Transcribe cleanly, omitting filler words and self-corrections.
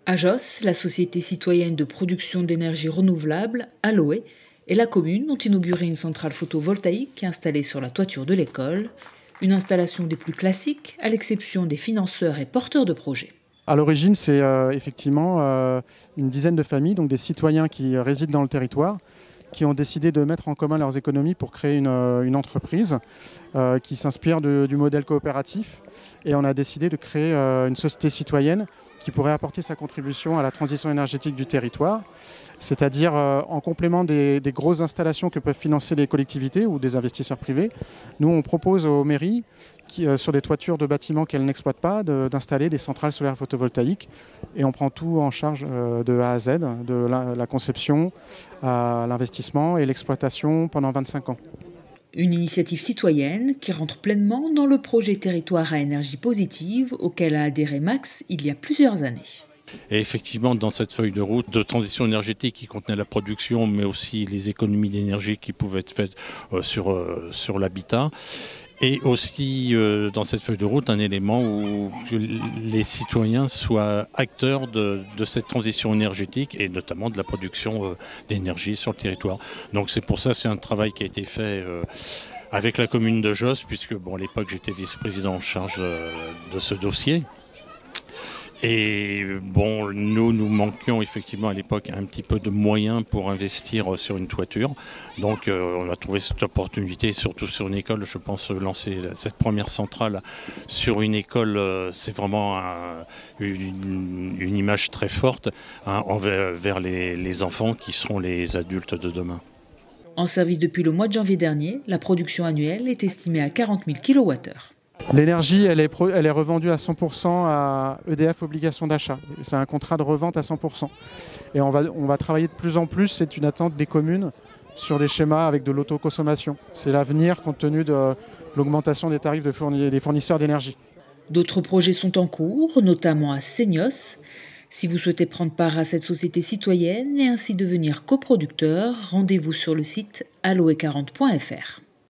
AJOS, la société citoyenne de production d'énergie renouvelable, Aloe, et la commune ont inauguré une centrale photovoltaïque installée sur la toiture de l'école, une installation des plus classiques, à l'exception des financeurs et porteurs de projets. À l'origine, c'est effectivement une dizaine de familles, donc des citoyens qui résident dans le territoire, qui ont décidé de mettre en commun leurs économies pour créer une entreprise qui s'inspire du modèle coopératif. Et on a décidé de créer une société citoyenne qui pourrait apporter sa contribution à la transition énergétique du territoire, c'est-à-dire en complément des grosses installations que peuvent financer les collectivités ou des investisseurs privés. Nous, on propose aux mairies, sur des toitures de bâtiments qu'elles n'exploitent pas, d'installer des centrales solaires photovoltaïques. Et on prend tout en charge de A à Z, de la conception à l'investissement et l'exploitation pendant 25 ans. Une initiative citoyenne qui rentre pleinement dans le projet Territoire à énergie positive auquel a adhéré Max il y a plusieurs années. Et effectivement, dans cette feuille de route de transition énergétique qui contenait la production, mais aussi les économies d'énergie qui pouvaient être faites sur l'habitat, et aussi dans cette feuille de route un élément où les citoyens soient acteurs de cette transition énergétique et notamment de la production d'énergie sur le territoire. Donc c'est pour ça que c'est un travail qui a été fait avec la commune de Josse, puisque à l'époque j'étais vice-président en charge de ce dossier. Et nous manquions effectivement à l'époque un petit peu de moyens pour investir sur une toiture. Donc on a trouvé cette opportunité, surtout sur une école, je pense, lancer cette première centrale sur une école, c'est vraiment une image très forte vers les enfants qui seront les adultes de demain. En service depuis le mois de janvier dernier, la production annuelle est estimée à 40 000 kWh. L'énergie, elle est revendue à 100% à EDF Obligation d'achat. C'est un contrat de revente à 100%. Et on va travailler de plus en plus, c'est une attente des communes, sur des schémas avec de l'autoconsommation. C'est l'avenir compte tenu de l'augmentation des tarifs des fournisseurs d'énergie. D'autres projets sont en cours, notamment à Seignos. Si vous souhaitez prendre part à cette société citoyenne et ainsi devenir coproducteur, rendez-vous sur le site aloe40.fr.